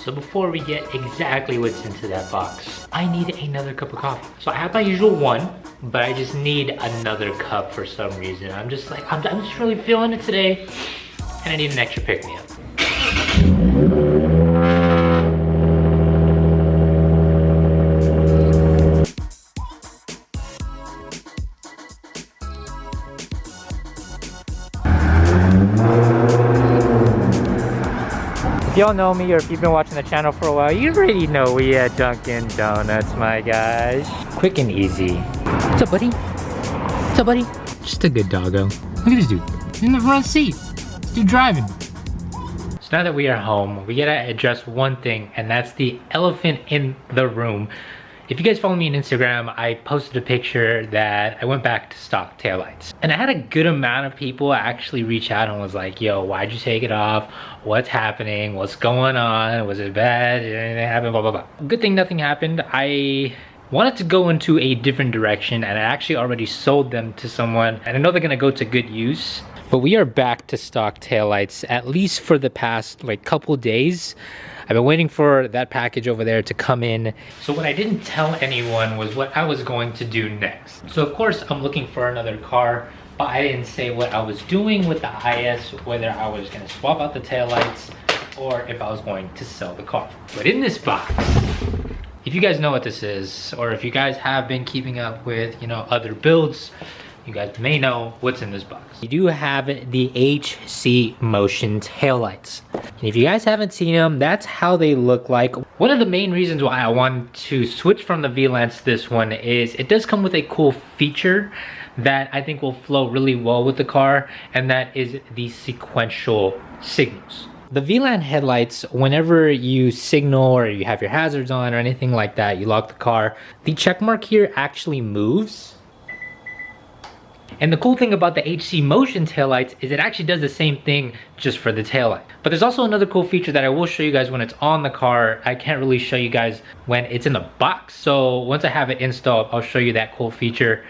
So before we get exactly what's into that box, I need another cup of coffee. So I have my usual one, but I just need another cup for some reason. I'm just really feeling it today, and I need an extra pick-me-up. If y'all know me or if you've been watching the channel for a while, you already know we at Dunkin' Donuts, my guys. Quick and easy. What's up, buddy? What's up, buddy? Just a good doggo. Look at this dude. He's in the front seat. This dude driving. So now that we are home, we gotta address one thing, and that's the elephant in the room. If you guys follow me on Instagram, I posted a picture that I went back to stock taillights. And I had a good amount of people actually reach out and was like, yo, why'd you take it off? What's happening? What's going on? Was it bad? Did anything happen? Blah, blah, blah. Good thing nothing happened. I wanted to go into a different direction, and I actually already sold them to someone, and I know they're gonna go to good use. But we are back to stock taillights, at least for the past couple days. I've been waiting for that package over there to come in. So what I didn't tell anyone was what I was going to do next. So of course I'm looking for another car, but I didn't say what I was doing with the IS, whether I was gonna swap out the taillights or if I was going to sell the car. But in this box, if you guys know what this is, or if you guys have been keeping up with, other builds, you guys may know what's in this box. You do have the HC Motion taillights. And if you guys haven't seen them, that's how they look like. One of the main reasons why I wanted to switch from the VLANs to this one is it does come with a cool feature that I think will flow really well with the car, and that is the sequential signals. The VLAN headlights, whenever you signal or you have your hazards on or anything like that, you lock the car, the check mark here actually moves. And the cool thing about the HC Motion taillights is it actually does the same thing just for the taillight. But there's also another cool feature that I will show you guys when it's on the car. I can't really show you guys when it's in the box. So once I have it installed, I'll show you that cool feature.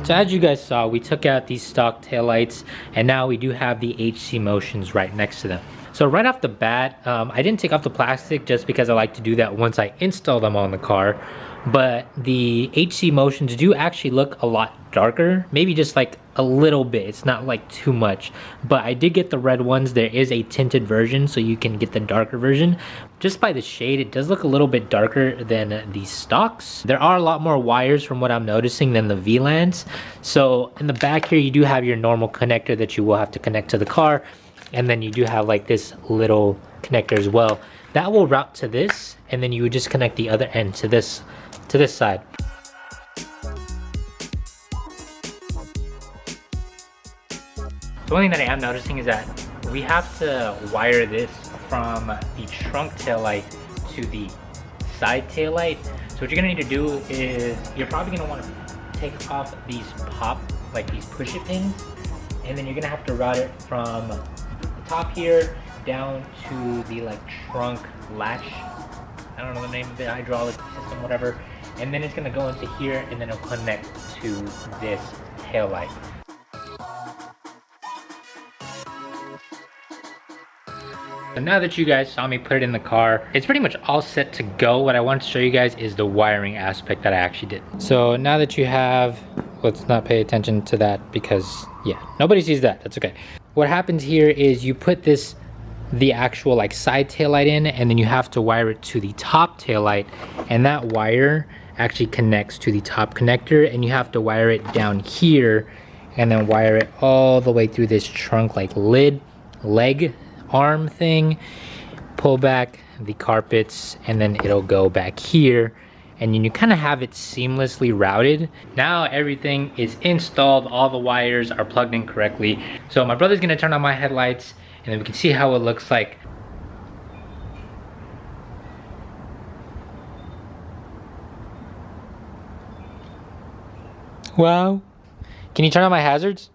So as you guys saw, we took out these stock taillights, and now we do have the HC Motions right next to them. So right off the bat, I didn't take off the plastic just because I like to do that once I install them on the car. But the HC Motions do actually look a lot darker, maybe just a little bit. It's not too much, but I did get the red ones. There is a tinted version, so you can get the darker version. Just by the shade, it does look a little bit darker than the stocks. There are a lot more wires from what I'm noticing than the VLANs. So in the back here, you do have your normal connector that you will have to connect to the car, and then you do have this little connector as well. That will route to this, and then you would just connect the other end to this side. The one thing that I am noticing is that we have to wire this from the trunk taillight to the side taillight. So what you're gonna need to do is you're probably gonna want to take off these these push-it pins, and then you're gonna have to route it from the top here down to the trunk latch. I don't know the name of it, hydraulic system, whatever. And then it's gonna go into here, and then it'll connect to this taillight. So now that you guys saw me put it in the car, it's pretty much all set to go. What I wanted to show you guys is the wiring aspect that I actually did. So now that you have, let's not pay attention to that because yeah, nobody sees that, that's okay. What happens here is you put the actual side taillight in, and then you have to wire it to the top taillight, and that wire actually connects to the top connector, and you have to wire it down here and then wire it all the way through this trunk leg arm thing, pull back the carpets, and then it'll go back here, and then you kind of have it seamlessly routed. Now everything is installed, all the wires are plugged in correctly. So my brother's gonna turn on my headlights, and then we can see how it looks like. Wow. Can you turn on my hazards?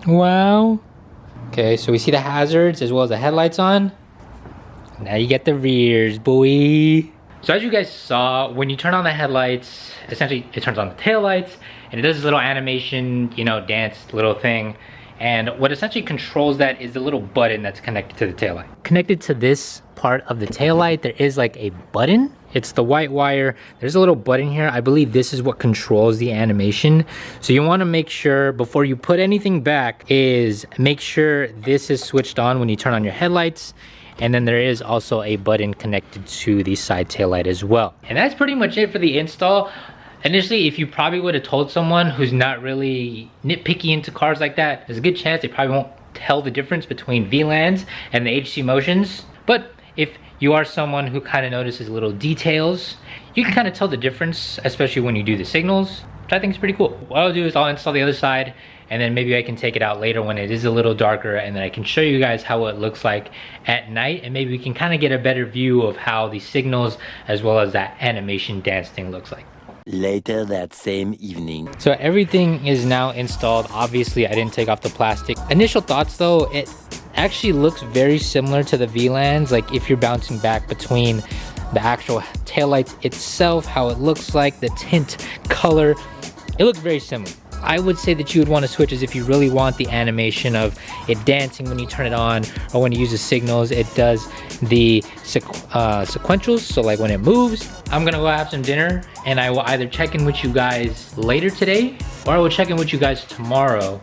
Wow. Can Okay, so we see the hazards as well as the headlights on. Now you get the rears, boy. So as you guys saw, when you turn on the headlights, essentially it turns on the taillights and it does this little animation, you know, dance little thing. And what essentially controls that is the little button that's connected to the taillight. Connected to this part of the taillight, there is like a button. It's the white wire. There's a little button here. I believe this is what controls the animation. So you want to make sure before you put anything back is make sure this is switched on when you turn on your headlights. And then there is also a button connected to the side taillight as well. And that's pretty much it for the install. Initially, if you probably would have told someone who's not really nitpicky into cars like that, there's a good chance they probably won't tell the difference between VLANs and the HC motions. But if you are someone who kind of notices little details, you can kind of tell the difference, especially when you do the signals, which I think is pretty cool. What I'll do is I'll install the other side, and then maybe I can take it out later when it is a little darker, and then I can show you guys how it looks like at night, and maybe we can kind of get a better view of how the signals as well as that animation dance thing looks like. Later that same evening. So everything is now installed. Obviously, I didn't take off the plastic. Initial thoughts though, it actually looks very similar to the VLANs. Like if you're bouncing back between the actual taillights itself, how it looks like, the tint, color, it looks very similar. I would say that you would want to switch is if you really want the animation of it dancing when you turn it on, or when you use the signals, it does the sequentials. So like when it moves, I'm gonna go have some dinner and I will either check in with you guys later today or I will check in with you guys tomorrow,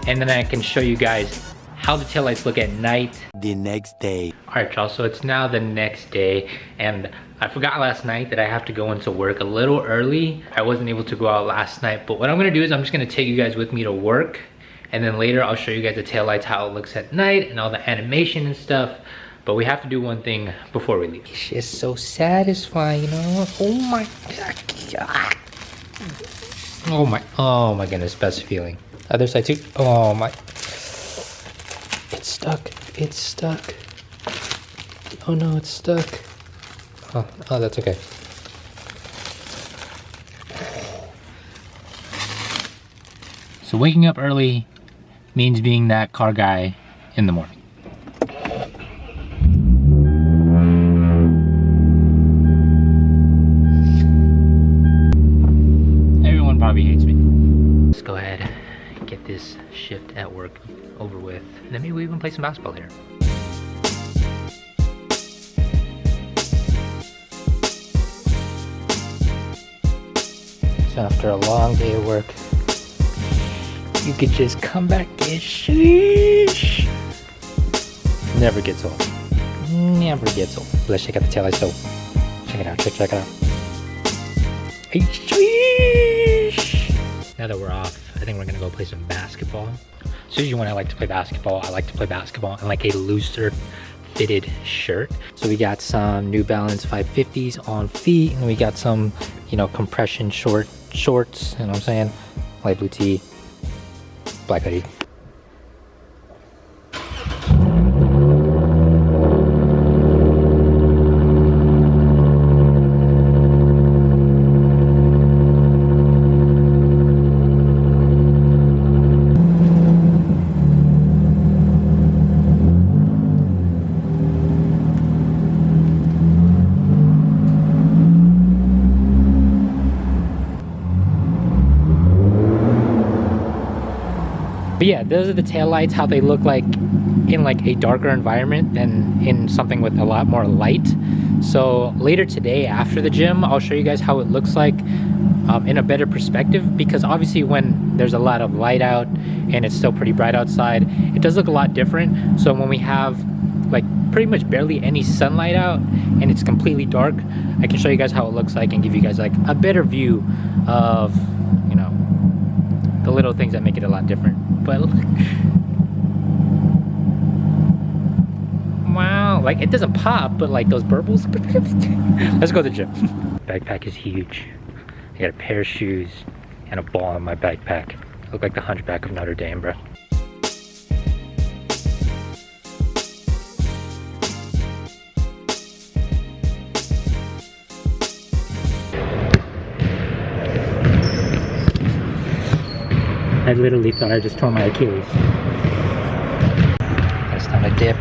and then I can show you guys how the taillights look at night. The next day. All right, y'all, so it's now the next day, and I forgot last night that I have to go into work a little early. I wasn't able to go out last night, but what I'm gonna do is I'm just gonna take you guys with me to work, and then later I'll show you guys the taillights, how it looks at night, and all the animation and stuff. But we have to do one thing before we leave. It's just so satisfying, you know? Oh my God. Oh my goodness, best feeling. Other side too, oh my. It's stuck, it's stuck. Oh no, it's stuck. Oh, that's okay. So waking up early means being that car guy in the morning. Everyone probably hates me. Let's go ahead and get this shift at work over with. And then maybe we even play some basketball later. So after a long day of work, you could just come back and sheesh. Never gets old. Never gets old. Let's check out the taillights though. Check it out, check it out. Sheesh. Now that we're off, I think we're gonna go play some basketball. So usually when I like to play basketball, I like to play basketball in like a looser fitted shirt. So we got some New Balance 550s on feet, and we got some, you know, compression shorts, you know what I'm saying? Light blue tee, black hoodie. But yeah, those are the taillights, how they look like in like a darker environment than in something with a lot more light. So later today after the gym, I'll show you guys how it looks like in a better perspective, because obviously when there's a lot of light out and it's still pretty bright outside, it does look a lot different. So when we have like pretty much barely any sunlight out and it's completely dark, I can show you guys how it looks like and give you guys like a better view of, you know, the little things that make it a lot different. But wow, like it doesn't pop, but like those burbles. Let's go to the gym. Backpack is huge. I got a pair of shoes and a ball in my backpack. I look like the Hunchback of Notre Dame, bro. I literally thought I just tore my Achilles. on a dip.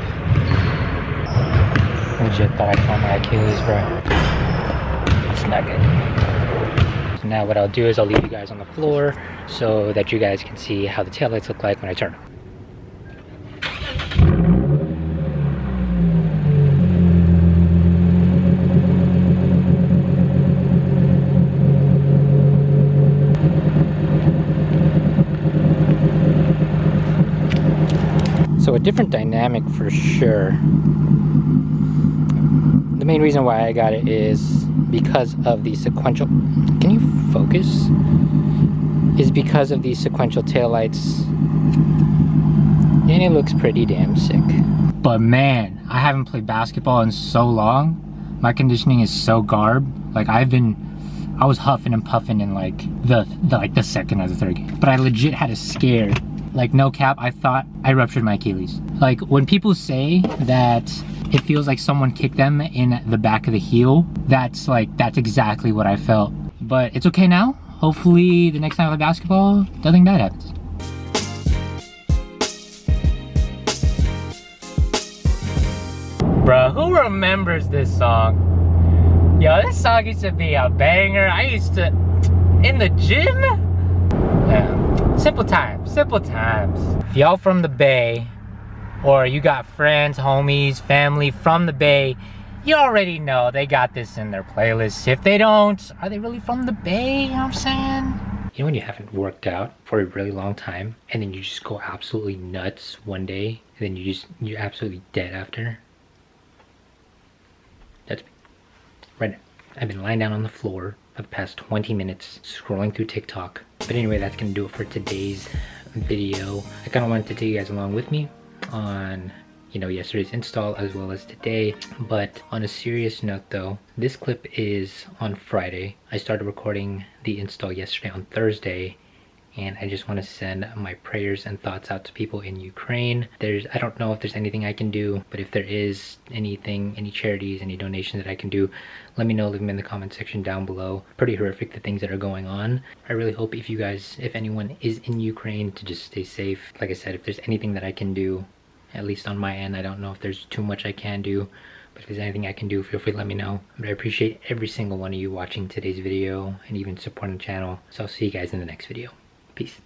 Legit thought I tore my Achilles, bro. It's not good. So now what I'll do is I'll leave you guys on the floor so that you guys can see how the taillights look like when I turn them. So a different dynamic for sure. The main reason why I got it is because of the sequential, can you focus? Is because of these sequential taillights. And it looks pretty damn sick. But man, I haven't played basketball in so long. My conditioning is so garb. Like I was huffing and puffing in like the second or the third game. But I legit had a scare. Like no cap, I thought I ruptured my Achilles. Like when people say that it feels like someone kicked them in the back of the heel, that's exactly what I felt. But it's okay now. Hopefully the next time I play basketball, nothing bad happens. Bro, who remembers this song? Yo, this song used to be a banger. I used to, in the gym? Yeah. Simple times, simple times. If y'all from the Bay, or you got friends, homies, family from the Bay, you already know they got this in their playlists. If they don't, are they really from the Bay? You know what I'm saying? You know when you haven't worked out for a really long time, and then you just go absolutely nuts one day, and then you're absolutely dead after? That's me. Right now. I've been lying down on the floor for the past 20 minutes scrolling through TikTok. But anyway, that's gonna do it for today's video. I kind of wanted to take you guys along with me on, you know, yesterday's install as well as today. But on a serious note though, this clip is on Friday. I started recording the install yesterday on Thursday, and I just want to send my prayers and thoughts out to people in Ukraine. I don't know if there's anything I can do, but if there is anything, any charities, any donations that I can do, let me know, leave them in the comment section down below. Pretty horrific, the things that are going on. I really hope if you guys, if anyone is in Ukraine, to just stay safe. Like I said, if there's anything that I can do, at least on my end, I don't know if there's too much I can do, but if there's anything I can do, feel free to let me know. But I appreciate every single one of you watching today's video and even supporting the channel. So I'll see you guys in the next video. Peace.